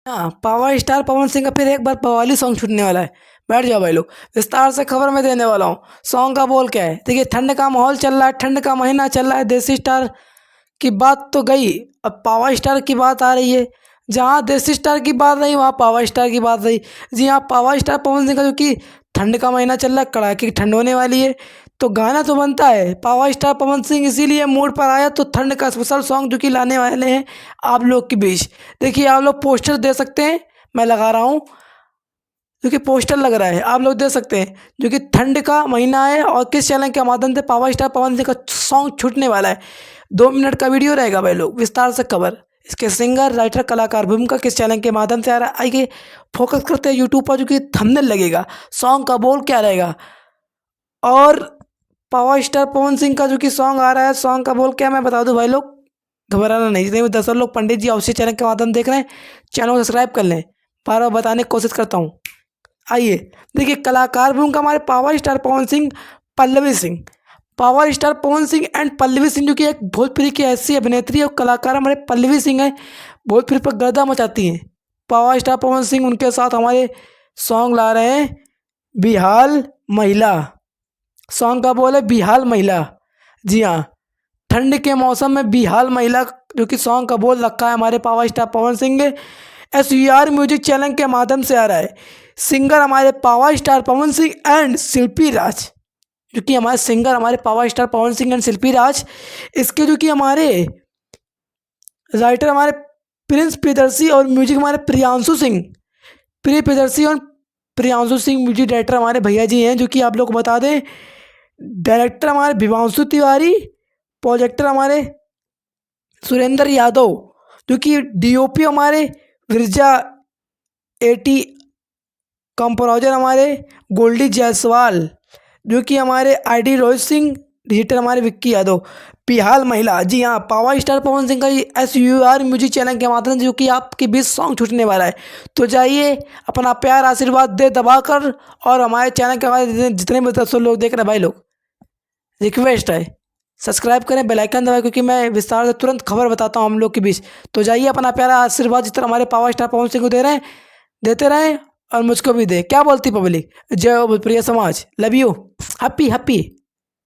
हाँ, power star Pawan Singh का फिर एक बार बवाली सॉन्ग छूटने वाला है। बैठ जाओ भाई लोग, विस्तार से खबर मैं देने वाला हूँ। सॉन्ग का बोल क्या है, देखिए ठंड का माहौल चल रहा है, ठंड का महीना चल रहा है। देसी स्टार की बात तो गई, अब पावर स्टार की बात आ रही है। जहाँ देसी स्टार की बात रही वहाँ पावर स्टार की बात रही। जी हाँ, पावर स्टार पवन सिंह का जो कि ठंड का महीना चल रहा है, कड़ाके की ठंड होने वाली है, तो गाना तो बनता है। पावर स्टार पवन सिंह इसीलिए मूड पर आया तो ठंड का स्पेशल सॉन्ग जो कि लाने वाले हैं आप लोग के बीच। देखिए आप लोग पोस्टर दे सकते हैं, मैं लगा रहा हूँ, जो कि पोस्टर लग रहा है, आप लोग दे सकते हैं। जो कि ठंड का महीना है और किस चैनल के माध्यम से पावर स्टार पवन सिंह का सॉन्ग छूटने वाला है। 2 मिनट का वीडियो रहेगा भाई लोग, विस्तार से खबर। इसके सिंगर राइटर कलाकार भूमिका किस चैनल के माध्यम से आ रहा है, आइए फोकस करते हैं यूट्यूब पर। जो कि थंबनेल लगेगा, सॉन्ग का बोल क्या रहेगा, और पावर स्टार पवन सिंह का जो कि सॉन्ग आ रहा है, सॉन्ग का बोल क्या मैं बता दूं भाई लोग, घबराना नहीं। जितने भी 10 लोग पंडित जी ऑफिशियल चैनल के माध्यम देख रहे हैं, चैनल को सब्सक्राइब कर लें। बार बार बताने की कोशिश करता हूँ। आइए देखिए, कलाकार भूमिका हमारे power star Pawan Singh, Pallavi Singh. Power star Pawan Singh and Pallavi Singh, जो कि एक भोजपुरी की ऐसी अभिनेत्री और कलाकार हमारे पल्लवी सिंह है, भोजपुरी पर गर्दा मचाती हैं। पावर स्टार पवन सिंह उनके साथ हमारे सॉन्ग ला रहे हैं, बिहाल महिला। सॉन्ग का बोल है बिहाल महिला। जी हाँ, ठंड के मौसम में बिहाल महिला, जो कि सॉन्ग का बोल रखा है हमारे पावर स्टार पवन सिंह ने। SVR म्यूजिक चैनल के माध्यम से आ रहा है। सिंगर हमारे power star Pawan Singh and Shilpi Raj, जो कि हमारे सिंगर हमारे power star Pawan Singh and Shilpi Raj. इसके जो कि हमारे राइटर हमारे प्रिंस प्रियदर्शी और म्यूजिक हमारे प्रियांशु सिंह, प्रिय प्रियदर्शी और प्रियांशु सिंह म्यूजिक डायरेक्टर हमारे भैया जी हैं। जो कि आप लोग को बता दें, डायरेक्टर हमारे विवांशु तिवारी, प्रोजेक्टर हमारे सुरेंद्र यादव, जो कि DOP हमारे विरजा एटी, कंपोजर हमारे गोल्डी जायसवाल, जो कि हमारे ID रोहित सिंह, डिजिटल हमारे विक्की यादव। बिहाल महिला, जी हाँ, पावर स्टार पवन सिंह का ये SUR म्यूजिक चैनल के माध्यम से जो कि आपके बीच सॉन्ग छूटने वाला है। तो जाइए अपना प्यार आशीर्वाद दे दबाकर, और हमारे चैनल के हमारे जितने भी 10 लोग देख रहे हैं भाई लोग, रिक्वेस्ट है सब्सक्राइब करें, बेल आइकन दबाएं, क्योंकि मैं विस्तार से तुरंत खबर बताता हूँ हम लोग के बीच। तो जाइए अपना प्यारा आशीर्वाद जिस तरह हमारे पावर स्टार पवन सिंह को दे रहे हैं, देते रहें, और मुझको भी दे। क्या बोलती पब्लिक, जय हो भोजपुरिया समाज, लव यू, हैप्पी हैप्पी।